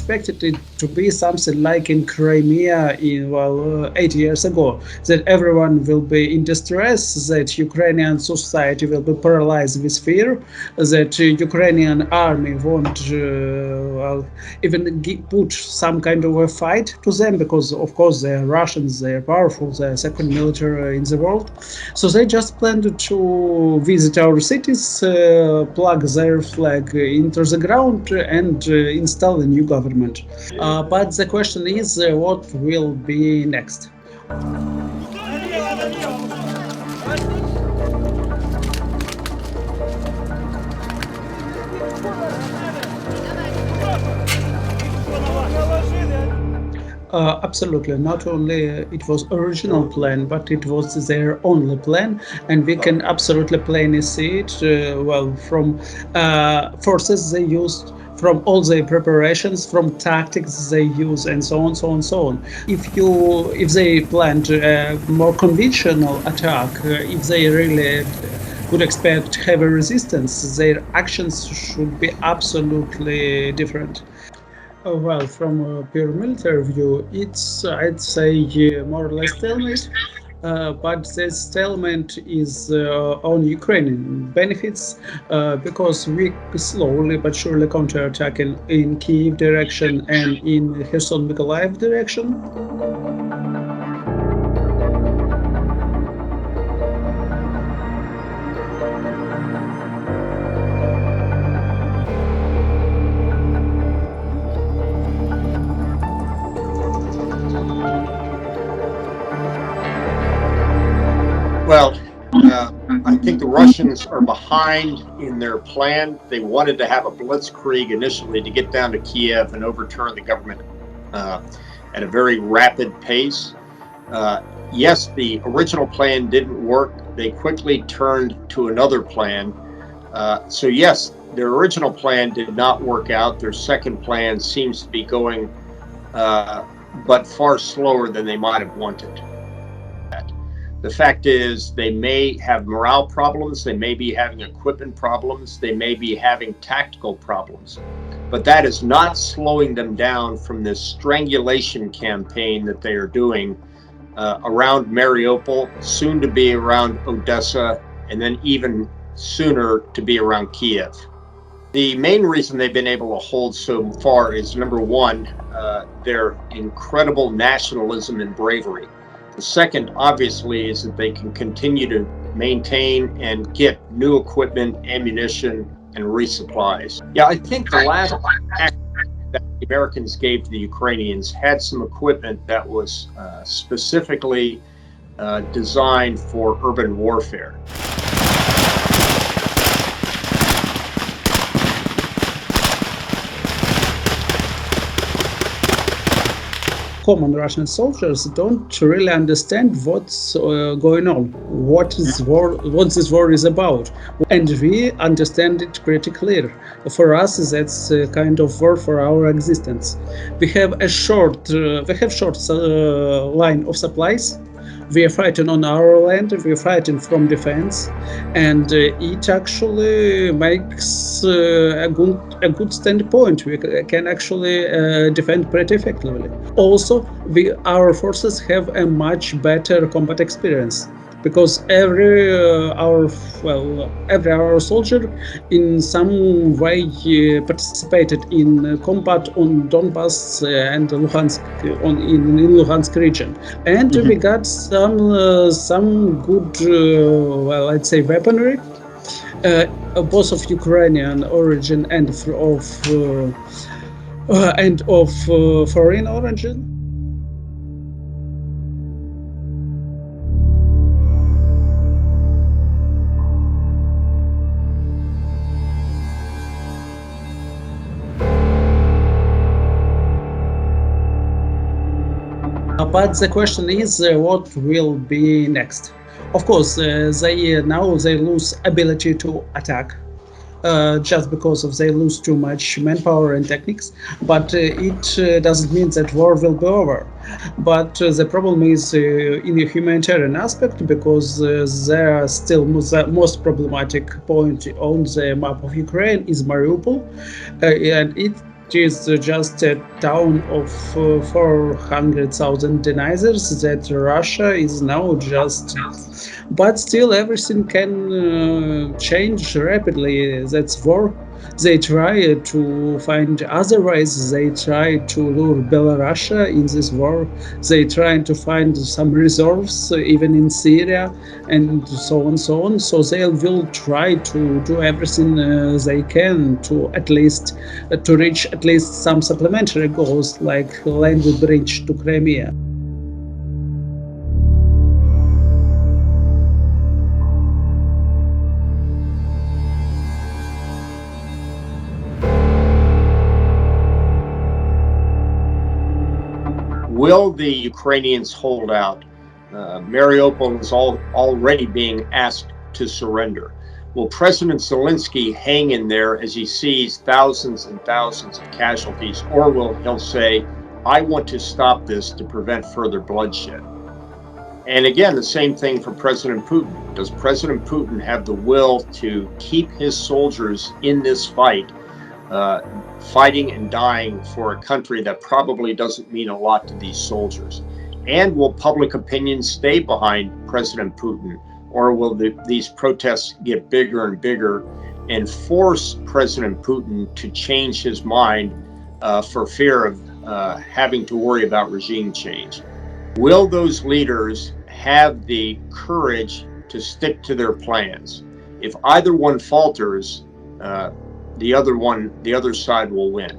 expected it to be something like in Crimea 8 years ago, that everyone will be in distress, that Ukrainian society will be paralyzed with fear, that Ukrainian army won't even put some kind of a fight to them, because of course they're Russians, they're powerful, they're second military in the world. So they just planned to visit our cities, plug their flag into the ground and install a new government. But the question is, what will be next? Absolutely. Not only it was original plan, but it was their only plan, and we can absolutely plainly see it. From forces they used, from all the preparations, from tactics they use, and so on, so on, so on. If they planned a more conventional attack, if they really would expect heavy resistance, their actions should be absolutely different. From a pure military view, it's, I'd say, more or less stalemate. But this stalemate is on Ukrainian benefits, because we slowly but surely counterattacking in Kyiv direction and in Kherson Mykolaiv direction. Well, I think the Russians are behind in their plan. They wanted to have a blitzkrieg initially to get down to Kiev and overturn the government at a very rapid pace. Yes, the original plan didn't work. They quickly turned to another plan. So yes, their original plan did not work out. Their second plan seems to be going, but far slower than they might have wanted. The fact is, they may have morale problems, they may be having equipment problems, they may be having tactical problems, but that is not slowing them down from this strangulation campaign that they are doing around Mariupol, soon to be around Odessa, and then even sooner to be around Kiev. The main reason they've been able to hold so far is, number one, their incredible nationalism and bravery. The second, obviously, is that they can continue to maintain and get new equipment, ammunition, and resupplies. Yeah, I think the last act that the Americans gave to the Ukrainians had some equipment that was specifically designed for urban warfare. Common Russian soldiers don't really understand what's going on, what this war is about, and we understand it pretty clear. For us, that's a kind of war for our existence. We have a short line of supplies. We are fighting on our land, we are fighting from defense, and it actually makes a good standpoint. We can actually defend pretty effectively. Also, our forces have a much better combat experience, because every our soldier in some way participated in combat on Donbass and Luhansk in Luhansk region, and we got some good I'd say weaponry, both of Ukrainian origin and of foreign origin. But the question is, what will be next? Of course, they lose ability to attack, just because they lose too much manpower and techniques. But it doesn't mean that war will be over. But the problem is in a humanitarian aspect, because there are still the most problematic point on the map of Ukraine is Mariupol, and it it is just a town of 400,000 denizers that Russia is now just, but still everything can change rapidly. That's war. They try to find other ways. They try to lure Belarus in this war. They try to find some reserves, even in Syria, and so on, so on. So they will try to do everything they can to at least to reach at least some supplementary goals, like land bridge to Crimea. Will the Ukrainians hold out? Mariupol is already being asked to surrender. Will President Zelensky hang in there as he sees thousands and thousands of casualties, or will he say, I want to stop this to prevent further bloodshed? And again, the same thing for President Putin. Does President Putin have the will to keep his soldiers in this fight, fighting and dying for a country that probably doesn't mean a lot to these soldiers? And will public opinion stay behind President Putin, or will these protests get bigger and bigger and force President Putin to change his mind for fear of having to worry about regime change? Will those leaders have the courage to stick to their plans? If either one falters, the other side will win.